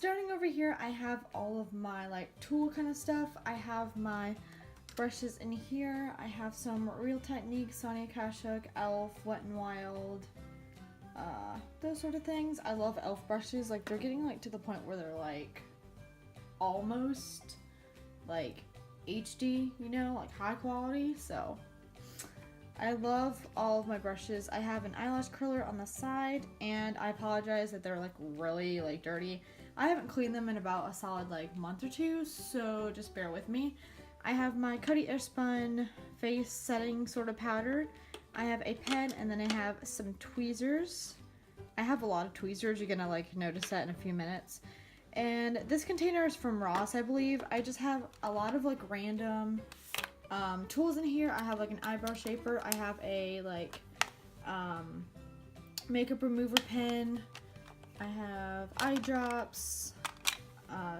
starting over here, I have all of my like tool kind of stuff. I have my brushes in here. I have some Real Technique, Sonia Kashuk, Elf, Wet n Wild, those sort of things. I love Elf brushes. Like, they're getting like to the point where they're like almost like HD, you know, like high quality. So I love all of my brushes. I have an eyelash curler on the side, and I apologize that they're like really like dirty. I haven't cleaned them in about a solid like month or two, so just bear with me. I have my Coty Airspun face setting sort of powder. I have a pen, and then I have some tweezers. I have a lot of tweezers. You're gonna like notice that in a few minutes. And this container is from Ross, I believe. I just have a lot of like random tools in here. I have like an eyebrow shaper. I have a like makeup remover pen. I have eye drops,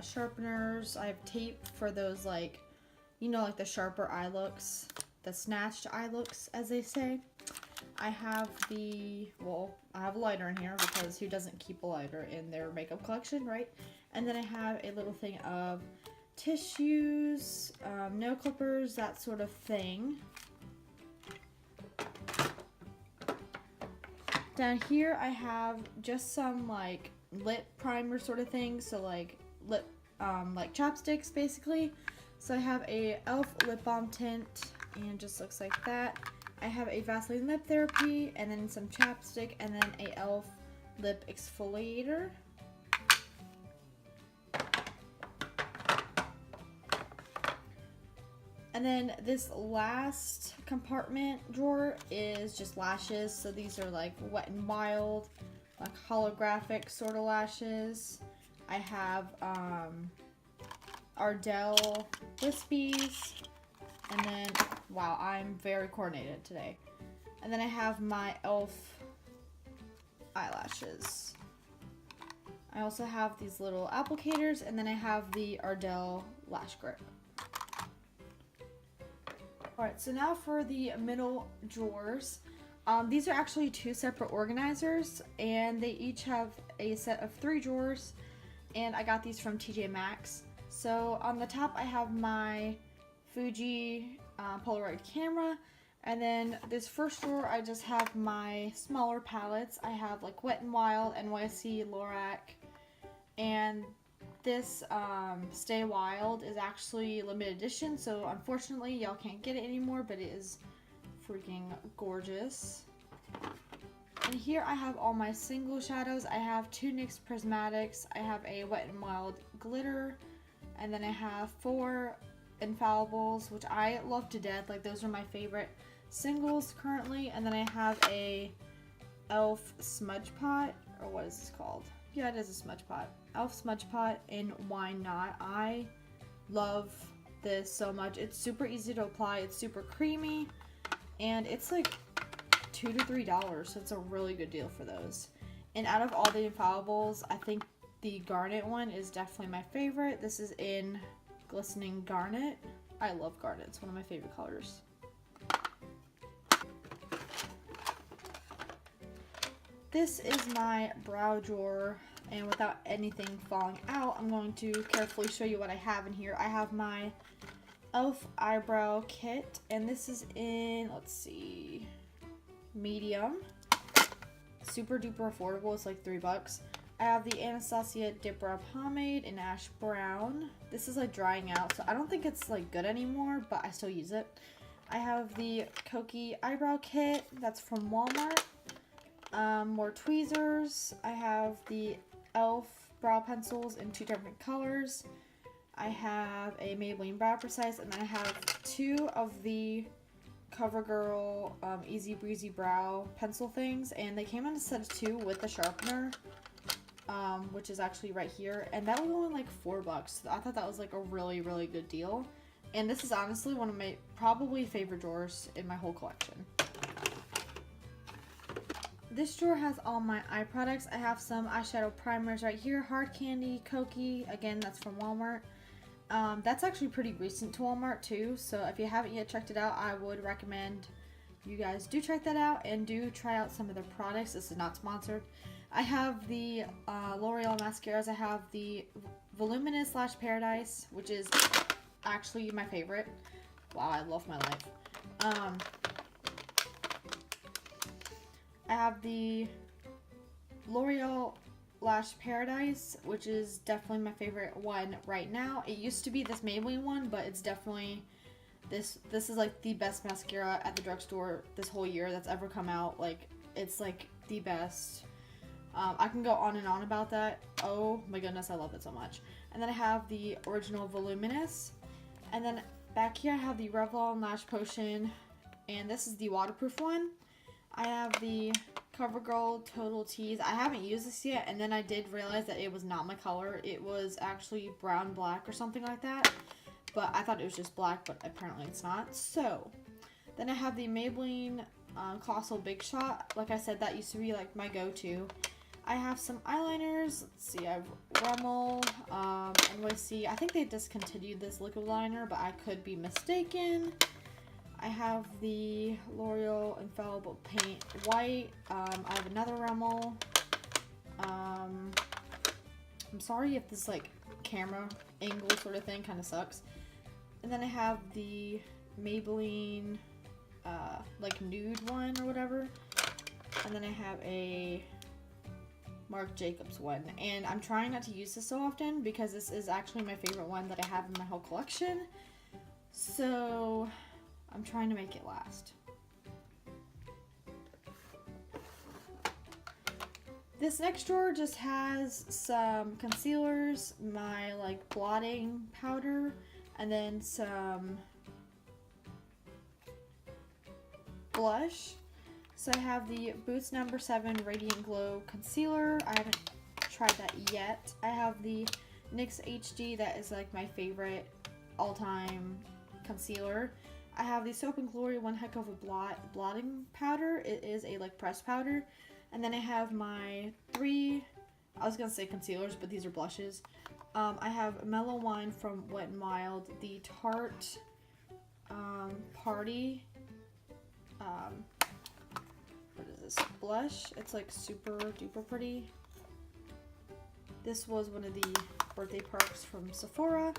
sharpeners. I have tape for those like, you know, like the sharper eye looks, the snatched eye looks, as they say. I have I have a lighter in here because who doesn't keep a lighter in their makeup collection, right? And then I have a little thing of tissues, nail clippers, that sort of thing. Down here I have just some like lip primer sort of thing, so like lip like chopsticks basically. So I have a Elf lip balm tint, and just looks like that. I have a Vaseline lip therapy, and then some chapstick, and then a Elf lip exfoliator. And then this last compartment drawer is just lashes. So these are like Wet n Wild, like holographic sort of lashes. I have Ardell Wispies, and then, wow, I'm very coordinated today. And then I have my Elf eyelashes. I also have these little applicators, and then I have the Ardell lash grip. Alright, so now for the middle drawers. These are actually two separate organizers, and they each have a set of 3 drawers, and I got these from TJ Maxx. So on the top I have my Fuji Polaroid camera, and then this first drawer I just have my smaller palettes. I have like Wet n Wild, NYC, Lorac, and this Stay Wild is actually limited edition, so unfortunately y'all can't get it anymore, but it is freaking gorgeous. And here I have all my single shadows. I have 2 NYX Prismatics, I have a Wet n Wild glitter, and then I have 4 Infallibles, which I love to death. Like, those are my favorite singles currently. And then I have a Elf Smudge Pot, or what is this called? Yeah, it is a smudge pot. Elf Smudge Pot in Why Not. I love this so much. It's super easy to apply. It's super creamy, and it's like $2 to $3, so it's a really good deal for those. And out of all the Infallibles, I think the Garnet one is definitely my favorite. This is in Glistening Garnet. I love garnet. It's one of my favorite colors. This is my brow drawer, and without anything falling out, I'm going to carefully show you what I have in here. I have my Elf eyebrow kit, and this is in, let's see, medium. Super duper affordable. It's like $3. I have the Anastasia Dip Brow Pomade in Ash Brown. This is like drying out, so I don't think it's like good anymore, but I still use it. I have the Kokie eyebrow kit. That's from Walmart. More tweezers. I have the Elf brow pencils in 2 different colors. I have a Maybelline Brow Precise, and then I have 2 of the CoverGirl Easy Breezy Brow pencil things, and they came in a set of 2 with the sharpener, which is actually right here, and that was only like $4. So I thought that was like a really, really good deal. And this is honestly one of my probably favorite drawers in my whole collection. This drawer has all my eye products. I have some eyeshadow primers right here. Hard Candy, Kokie, again, that's from Walmart. That's actually pretty recent to Walmart too, so if you haven't yet checked it out, I would recommend you guys do check that out and do try out some of their products. This is not sponsored. I have the L'Oreal mascaras. I have the Voluminous slash Paradise, which is actually my favorite. Wow, I love my life. I have the L'Oreal Lash Paradise, which is definitely my favorite one right now. It used to be this Maybelline one, but it's definitely this is like the best mascara at the drugstore this whole year that's ever come out. Like, it's like the best. I can go on and on about that. Oh my goodness, I love it so much. And then I have the original Voluminous. And then back here I have the Revlon Lash Potion, and this is the waterproof one. I have the CoverGirl Total Tease. I haven't used this yet, and then I did realize that it was not my color. It was actually brown black or something like that, but I thought it was just black, but apparently it's not. So then I have the Maybelline Colossal Big Shot. Like I said, that used to be like my go-to. I have some eyeliners. Let's see, I have Rimmel, NYC. I think they discontinued this liquid liner, but I could be mistaken. I have the L'Oreal Infallible Paint White. I have another Rimmel. I'm sorry if this like camera angle sort of thing kind of sucks. And then I have the Maybelline like nude one or whatever. And then I have a Marc Jacobs one. And I'm trying not to use this so often because this is actually my favorite one that I have in my whole collection. So I'm trying to make it last. This next drawer just has some concealers, my like blotting powder, and then some blush. So I have the Boots No. 7 Radiant Glow Concealer. I haven't tried that yet. I have the NYX HD, that is like my favorite all-time concealer. I have the Soap & Glory One Heck of a blotting powder. It is a like pressed powder. And then I have my three, I was gonna say concealers, but these are blushes. I have Mellow Wine from Wet n Wild, the Tarte Party, what is this, blush. It's like super duper pretty. This was one of the birthday perks from Sephora.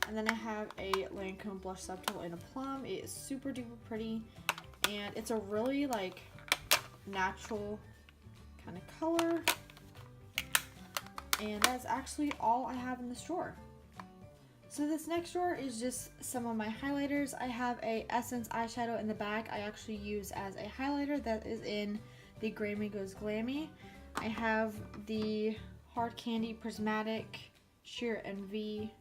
And then I have a Lancome Blush Subtle in a Plum. It is super duper pretty, and it's a really like natural kind of color. And that's actually all I have in this drawer. So this next drawer is just some of my highlighters. I have a Essence eyeshadow in the back I actually use as a highlighter that is in the Grammy Goes Glammy. I have the Hard Candy Prismatic Sheer Envy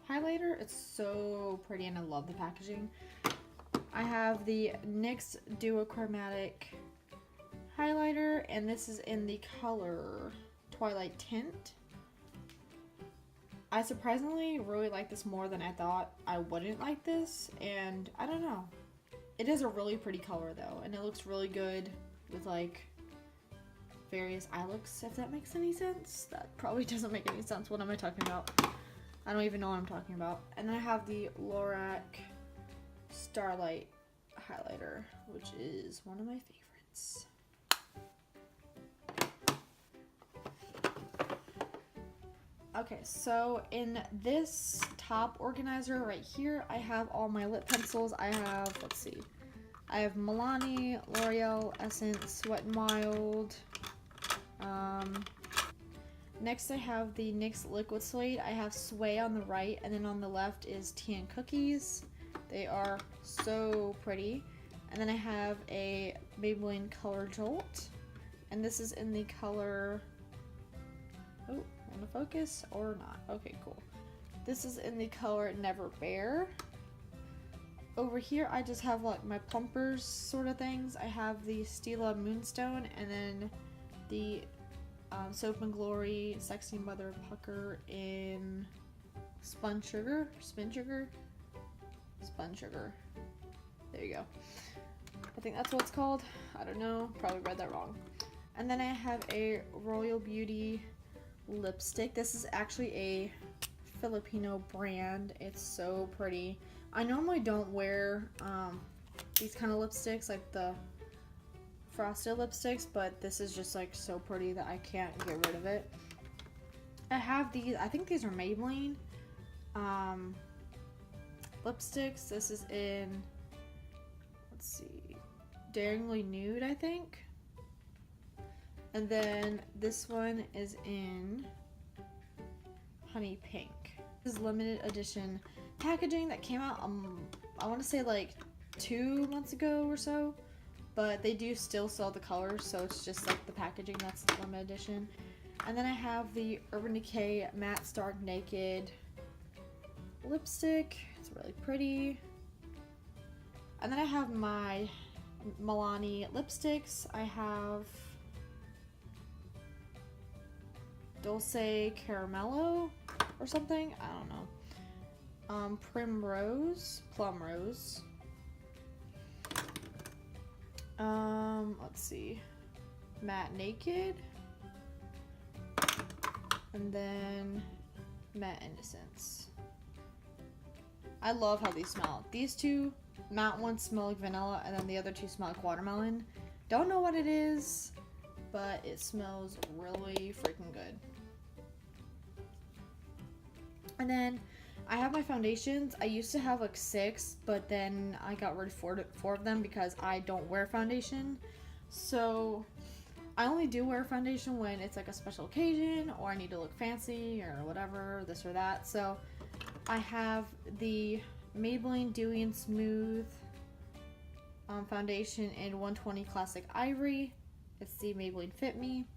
highlighter. It's so pretty and I love the packaging. I have the NYX Duochromatic highlighter, and this is in the color Twilight Tint. I surprisingly really like this more than I thought I wouldn't like this, and I don't know. It is a really pretty color though, and it looks really good with like various eye looks, if that makes any sense. That probably doesn't make any sense. What am I talking about? I don't even know what I'm talking about. And then I have the Lorac Starlight highlighter, which is one of my favorites. Okay, so in this top organizer right here, I have all my lip pencils. I have, let's see, I have Milani, L'Oreal, Essence, Wet n Wild. Next I have the NYX Liquid Slate. I have Sway on the right, and then on the left is Tea and Cookies. They are so pretty. And then I have a Maybelline Color Jolt, and this is in the color, oh, want to focus or not? Okay, cool. This is in the color Never Bare. Over here I just have like my plumpers sort of things. I have the Stila Moonstone, and then the Soap & Glory Sexy Mother Pucker in Spun Sugar. There you go. I think that's what it's called. I don't know, probably read that wrong. And then I have a Royal Beauty lipstick. This is actually a Filipino brand. It's so pretty. I normally don't wear these kind of lipsticks, like the frosted lipsticks, but this is just like so pretty that I can't get rid of it. I have these, I think these are Maybelline lipsticks. This is in, let's see, Daringly Nude, I think. And then this one is in Honey Pink. This is limited edition packaging that came out, I want to say like 2 months ago or so. But they do still sell the colors, so it's just like the packaging that's limited edition. And then I have the Urban Decay Matte Stark Naked lipstick. It's really pretty. And then I have my Milani lipsticks. I have Dulce Caramello or something. I don't know. Primrose, Plum Rose. Let's see. Matte Naked. And then Matte Innocence. I love how these smell. These two matte ones smell like vanilla, and then the other two smell like watermelon. Don't know what it is, but it smells really freaking good. And then I have my foundations. I used to have like 6, but then I got rid of 4 of them because I don't wear foundation. So I only do wear foundation when it's like a special occasion or I need to look fancy or whatever, this or that. So I have the Maybelline Dewy and Smooth foundation in 120 Classic Ivory. It's the Maybelline Fit Me,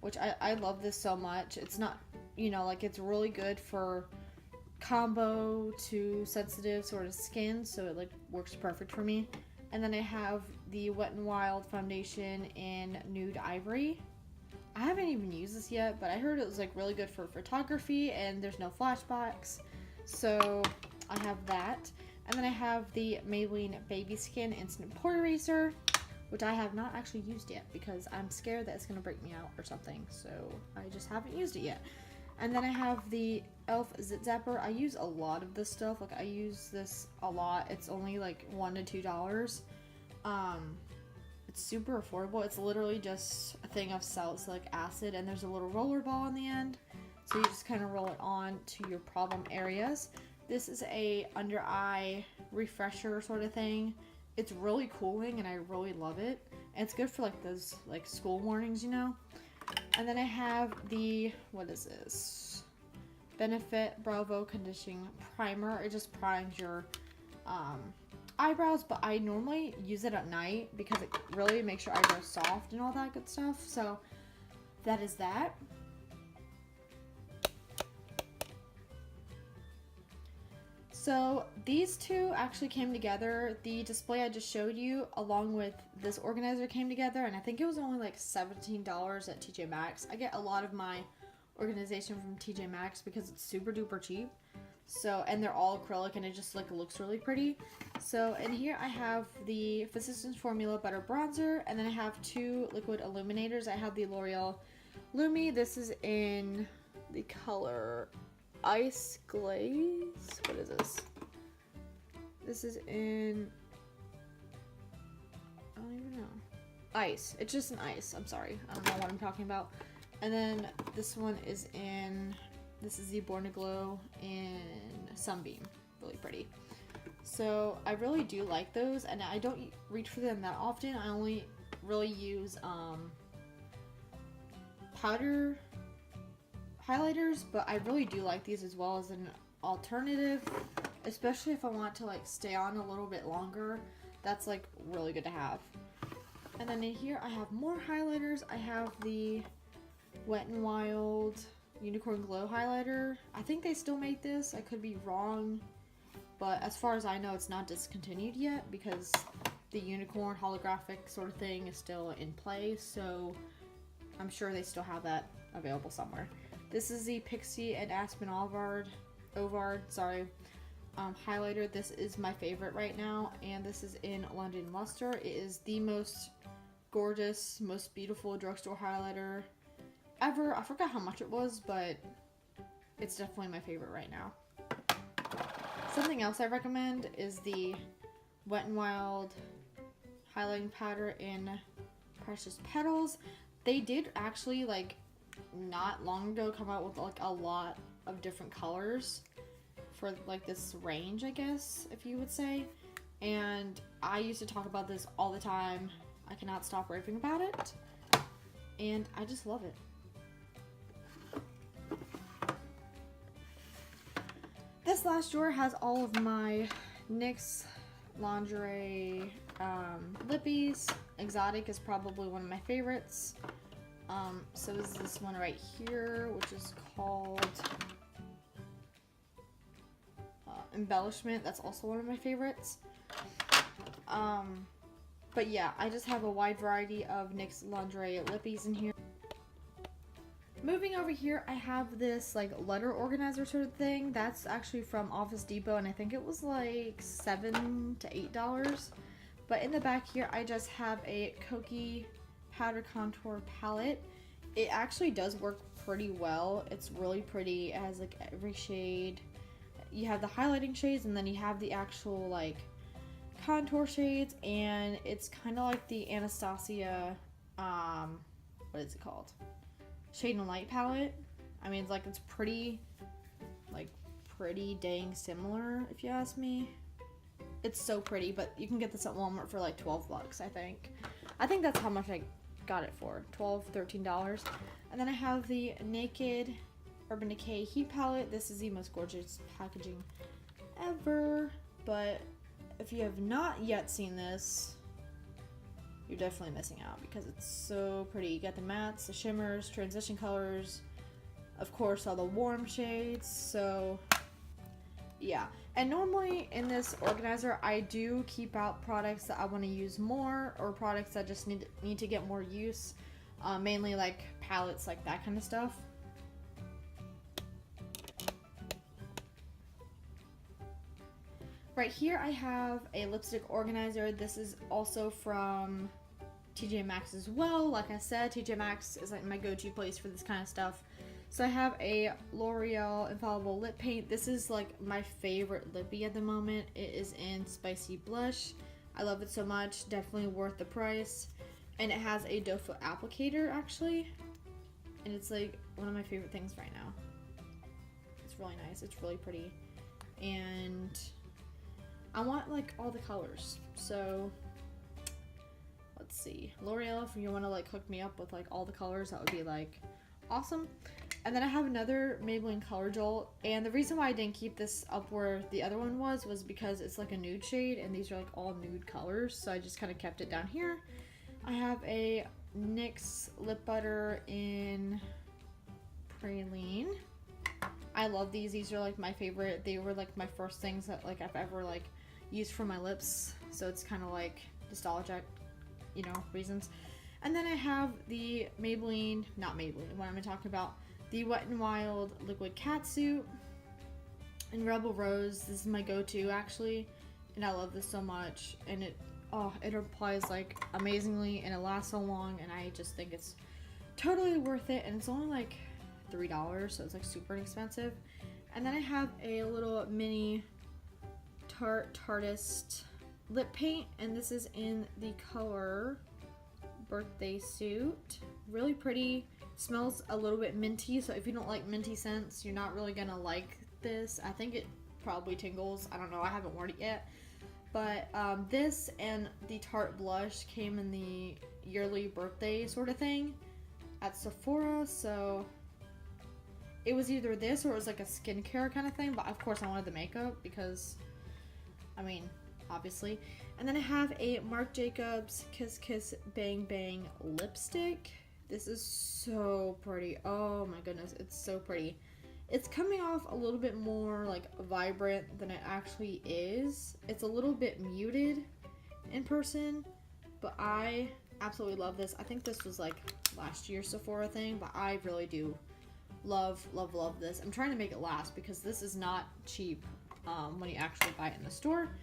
which I love this so much. It's not, you know, like it's really good for combo to sensitive sort of skin, so it like works perfect for me. And then I have the Wet n Wild foundation in Nude Ivory. I haven't even used this yet, but I heard it was like really good for photography and there's no flashbacks, so I have that. And then I have the Maybelline Baby Skin Instant Pore Eraser, which I have not actually used yet because I'm scared that it's gonna break me out or something, so I just haven't used it yet. And then I have the e.l.f. Zit Zapper. I use a lot of this stuff. Like I use this a lot. It's only like $1 to $2. It's super affordable. It's literally just a thing of salicylic acid, and there's a little roller ball on the end. So you just kind of roll it on to your problem areas. This is a under eye refresher sort of thing. It's really cooling and I really love it. And it's good for like those like school mornings, you know. And then I have the, what is this? Benefit Bravo Conditioning Primer. It just primes your eyebrows, but I normally use it at night because it really makes your eyebrows soft and all that good stuff. So that is that. So these two actually came together. The display I just showed you along with this organizer came together, and I think it was only like $17 at TJ Maxx. I get a lot of my organization from TJ Maxx because it's super duper cheap. So, and they're all acrylic and it just like looks really pretty. So in here I have the Physicians Formula Butter Bronzer, and then I have 2 liquid illuminators. I have the L'Oreal Lumi. This is in the color Ice Glaze. What is this? This is in, I don't even know. Ice. It's just an ice. I'm sorry. I don't know what I'm talking about. And then this one is in, this is the Born to Glow in Sunbeam. Really pretty. So I really do like those, and I don't reach for them that often. I only really use powder highlighters, but I really do like these as well as an alternative, especially if I want to like stay on a little bit longer. That's like really good to have. And then in here I have more highlighters. I have the Wet n Wild Unicorn Glow highlighter. I think they still make this. I could be wrong, but as far as I know, it's not discontinued yet because the unicorn holographic sort of thing is still in play, so I'm sure they still have that available somewhere. This is the Pixie and Aspen Ovard highlighter. This is my favorite right now, and this is in London Luster. It is the most gorgeous, most beautiful drugstore highlighter ever. I forgot how much it was, but it's definitely my favorite right now. Something else I recommend is the Wet n Wild highlighting powder in Precious Petals. They did actually, like, not long ago come out with like a lot of different colors for like this range, I guess, if you would say. And I used to talk about this all the time. I cannot stop raving about it. And I just love it. This last drawer has all of my NYX lingerie lippies. Exotic is probably one of my favorites. So is this one right here, which is called Embellishment. That's also one of my favorites. But yeah, I just have a wide variety of NYX lingerie lippies in here. Moving over here, I have this like letter organizer sort of thing. That's actually from Office Depot, and I think it was like $7 to $8. But in the back here, I just have a Kokie powder contour palette. It actually does work pretty well. It's really pretty. It has like every shade. You have the highlighting shades, and then you have the actual like contour shades, and it's kind of like the Anastasia what is it called, Shade and Light palette. I mean, it's pretty dang similar, if you ask me. It's so pretty, but you can get this at Walmart for like $12, I think that's how much I got it for, $12, $13. And then I have the Naked Urban Decay Heat Palette. This is the most gorgeous packaging ever, but if you have not yet seen this, you're definitely missing out because it's so pretty. You got the mattes, the shimmers, transition colors, of course all the warm shades. So yeah, and normally in this organizer I do keep out products that I want to use more, or products that just need to get more use, mainly like palettes, like that kind of stuff. Right here I have a lipstick organizer. This is also from TJ Maxx as well. Like I said, TJ Maxx is like my go-to place for this kind of stuff. So I have a L'Oreal Infallible Lip Paint. This is like my favorite lippy at the moment. It is in Spicy Blush. I love it so much. Definitely worth the price. And it has a doe foot applicator actually. And it's like one of my favorite things right now. It's really nice. It's really pretty. And I want like all the colors. So let's see. L'Oreal, if you want to like hook me up with like all the colors, that would be like awesome. And then I have another Maybelline Color Jolt, and the reason why I didn't keep this up where the other one was because it's like a nude shade, and these are like all nude colors, so I just kind of kept it down here. I have a NYX lip butter in Praline. I love these. These are like my favorite. They were like my first things that like I've ever like used for my lips, so it's kind of like nostalgic, you know, reasons. And then I have the Maybelline, not Maybelline, what am I talking about? The Wet n Wild Liquid Catsuit in Rebel Rose. This is my go-to actually, and I love this so much. And it applies like amazingly, and it lasts so long, and I just think it's totally worth it. And it's only like $3, so it's like super inexpensive. And then I have a little mini Tarteist lip paint, and this is in the color Birthday Suit. Really pretty. Smells a little bit minty, so if you don't like minty scents, you're not really gonna like this. I think it probably tingles. I don't know. I haven't worn it yet. But this and the Tarte blush came in the yearly birthday sort of thing at Sephora, so it was either this or it was like a skincare kind of thing, but of course I wanted the makeup because, I mean, obviously. And then I have a Marc Jacobs Kiss Kiss Bang Bang lipstick. This is so pretty. Oh my goodness, it's so pretty. It's coming off a little bit more like vibrant than it actually is. It's a little bit muted in person, but I absolutely love this. I think this was like last year's Sephora thing, but I really do love this. I'm trying to make it last because this is not cheap when you actually buy it in the store.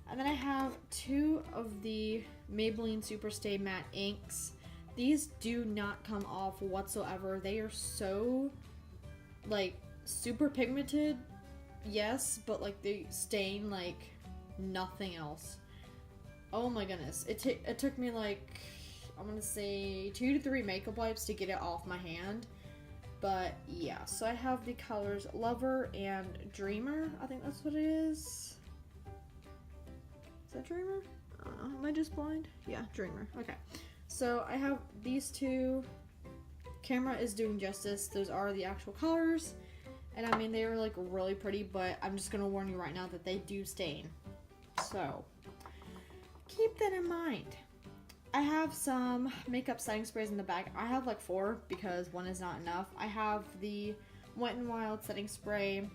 And then I have two of the Maybelline Superstay Matte Inks. These do not come off whatsoever. They are so like super pigmented, yes, but like they stain like nothing else. Oh my goodness. It took me like, I'm gonna say 2 to 3 makeup wipes to get it off my hand. But yeah, so I have the colors Lover and Dreamer. I think that's what it is. Is that Dreamer? I don't know. Am I just blind? Yeah, Dreamer. Okay. So I have these two. Camera is doing justice. Those are the actual colors. And I mean, they are like really pretty, but I'm just gonna warn you right now that they do stain. So keep that in mind. I have some makeup setting sprays in the bag. I have like 4 because 1 is not enough. I have the Wet n Wild setting spray,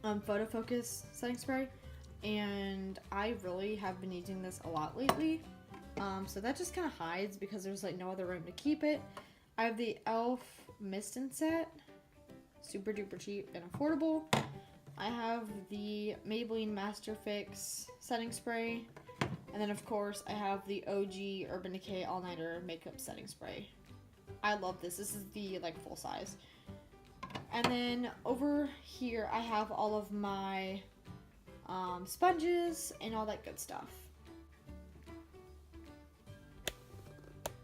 Photo Focus setting spray, and I really have been using this a lot lately. So that just kind of hides because there's like no other room to keep it. I have the e.l.f. Mist and Set, super duper cheap and affordable. I have the Maybelline Master Fix setting spray. And then of course I have the OG Urban Decay All Nighter Makeup Setting Spray. I love this. This is the like full size. And then over here I have all of my sponges and all that good stuff.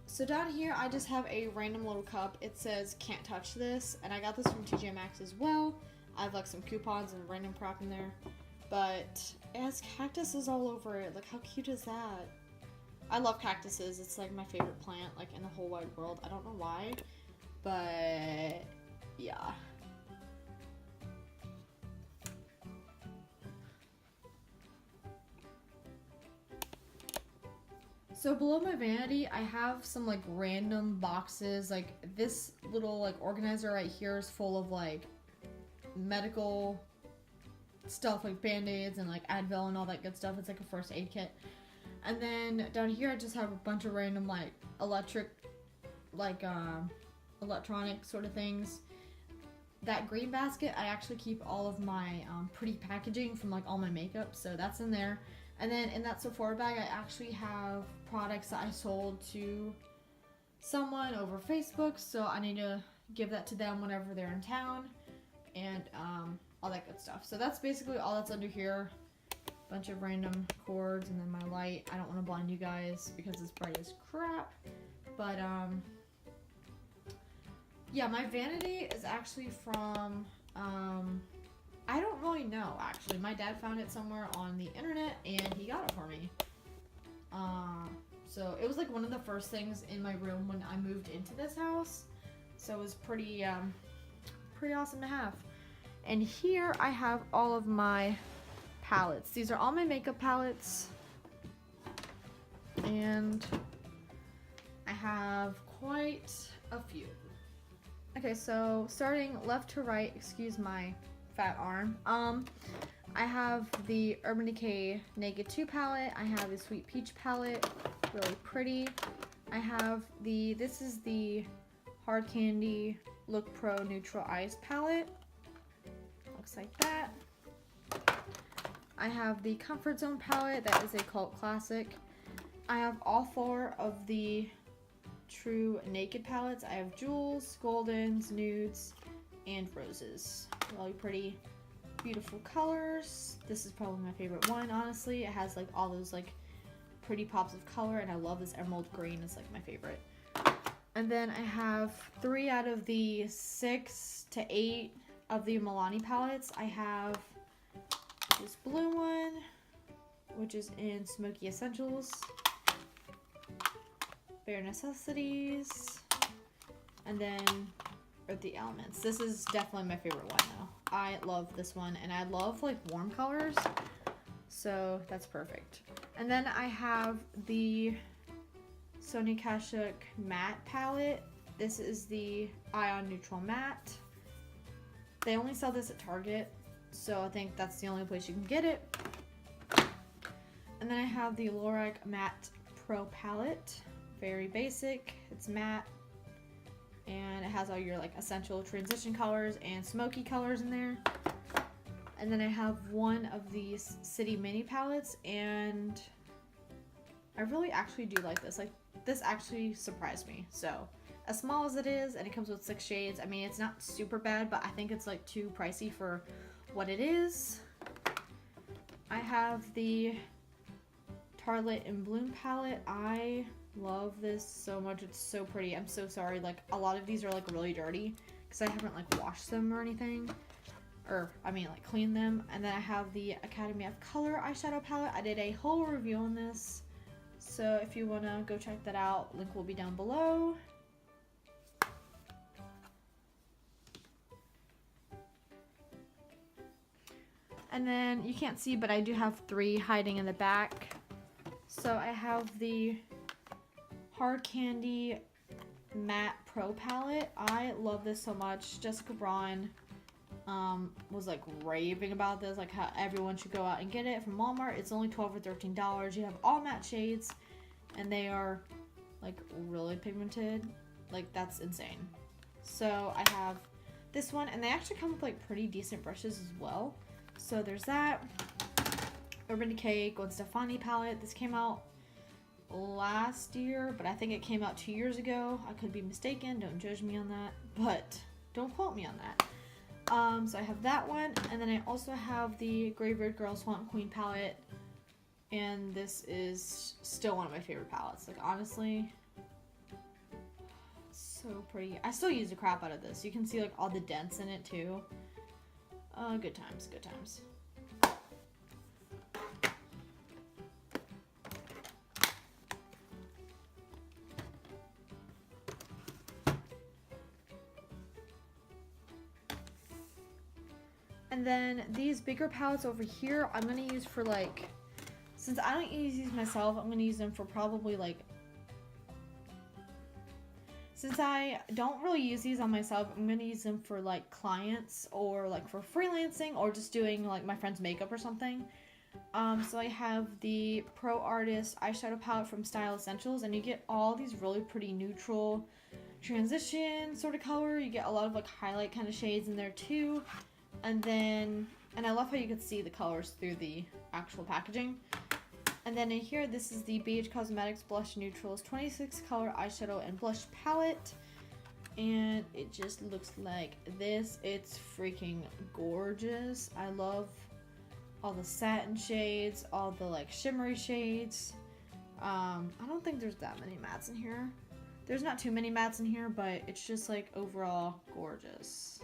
So down here I just have a random little cup. It says can't touch this, and I got this from TJ Maxx as well. I have like some coupons and random crap in there. But it has cactuses all over it. Like, how cute is that? I love cactuses. It's like my favorite plant, like in the whole wide world. I don't know why, but yeah. So below my vanity, I have some like random boxes. Like this little like organizer right here is full of like medical stuff, like band-aids and like Advil and all that good stuff. It's like a first aid kit. And then down here I just have a bunch of random like electronic sort of things. That green basket, I actually keep all of my pretty packaging from like all my makeup, so that's in there. And then in that Sephora bag I actually have products that I sold to someone over Facebook, so I need to give that to them whenever they're in town, and all that good stuff. So that's basically all that's under here. Bunch of random cords, and then my light. I don't want to blind you guys because it's bright as crap. But yeah, my vanity is actually from I don't really know actually. My dad found it somewhere on the internet and he got it for me. So it was like one of the first things in my room when I moved into this house. So it was pretty awesome to have. And here I have all of my palettes. These are all my makeup palettes. And I have quite a few. Okay, so starting left to right, excuse my fat arm. I have the Urban Decay Naked 2 palette. I have the Sweet Peach palette, really pretty. I have this is the Hard Candy Look Pro Neutral Eyes palette. Looks like that. I have the Comfort Zone palette. That is a cult classic. I have all 4 of the True Naked palettes. I have Jewels, Goldens, Nudes, and Roses. Really pretty, beautiful colors. This is probably my favorite one, honestly. It has like all those like pretty pops of color, and I love this emerald green. It's like my favorite. And then I have 3 out of the 6 to 8 of the Milani palettes. I have this blue one, which is in Smoky Essentials, Bare Necessities, and then Earthy Elements. This is definitely my favorite one though. I love this one, and I love like warm colors, so that's perfect. And then I have the Sonia Kashuk Matte palette. This is the Ion Neutral Matte. They only sell this at Target, so I think that's the only place you can get it. And then I have the Lorac Matte Pro palette. Very basic. It's matte, and it has all your like essential transition colors and smoky colors in there. And then I have one of these City Mini palettes, and I really actually do like this. Like, this actually surprised me. So as small as it is, and it comes with 6 shades, I mean, it's not super bad, but I think it's like too pricey for what it is. I have the Charlotte in Bloom palette. I love this so much. It's so pretty. I'm so sorry. Like, a lot of these are like really dirty because I haven't like washed them or anything. Or, I mean, like, cleaned them. And then I have the Academy of Color eyeshadow palette. I did a whole review on this. So if you want to go check that out, link will be down below. And then you can't see, but I do have 3 hiding in the back. So I have the Hard Candy Matte Pro palette. I love this so much. Jessica Braun was like raving about this, like how everyone should go out and get it from Walmart. It's only $12 or $13. You have all matte shades, and they are like really pigmented. Like, that's insane. So I have this one, and they actually come with like pretty decent brushes as well. So there's that. Urban Decay Gwen Stefani palette. This came out last year, but I think it came out 2 years ago. I could be mistaken. Don't judge me on that, but don't quote me on that. So I have that one, and then I also have the Graveyard Girl Swamp Queen palette, and this is still one of my favorite palettes. Like, honestly, so pretty. I still use the crap out of this. You can see like all the dents in it too. Good times, good times. And then these bigger palettes over here, I'm going to use for like, since I don't use these myself, I'm going to use them for probably like, since I don't really use these on myself, I'm going to use them for like clients or like for freelancing or just doing like my friend's makeup or something. So I have the Pro Artist eyeshadow palette from Style Essentials, and you get all these really pretty neutral transition sort of color. You get a lot of like highlight kind of shades in there too. And I love how you can see the colors through the actual packaging. And then in here, this is the BH Cosmetics Blush Neutrals 26 color eyeshadow and blush palette. And it just looks like this. It's freaking gorgeous. I love all the satin shades, all the like shimmery shades. I don't think there's that many mattes in here. There's not too many mattes in here, but it's just like overall gorgeous.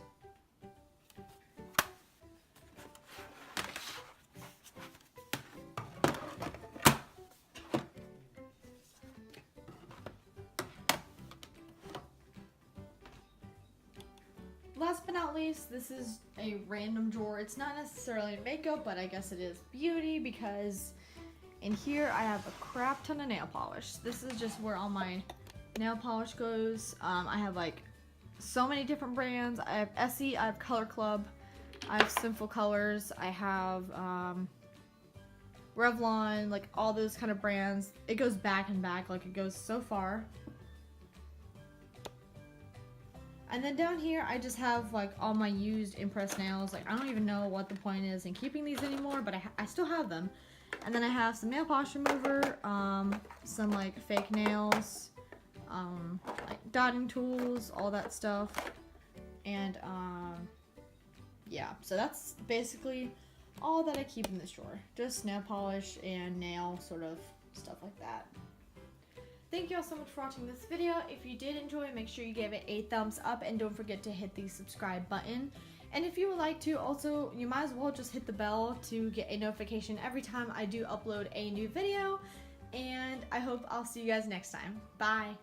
Last but not least, this is a random drawer. It's not necessarily makeup, but I guess it is beauty, because in here I have a crap ton of nail polish. This is just where all my nail polish goes. I have like so many different brands. I have Essie, I have Color Club, I have Sinful Colors, I have Revlon, like all those kind of brands. It goes back and back, like it goes so far. And then down here, I just have like all my used Impress nails. Like, I don't even know what the point is in keeping these anymore, but I still have them. And then I have some nail polish remover, some like fake nails, like dotting tools, all that stuff. And yeah, so that's basically all that I keep in this drawer. Just nail polish and nail sort of stuff like that. Thank you all so much for watching this video. If you did enjoy, make sure you give it a thumbs up, and don't forget to hit the subscribe button. And if you would like to, also, you might as well just hit the bell to get a notification every time I do upload a new video. And I hope I'll see you guys next time. Bye!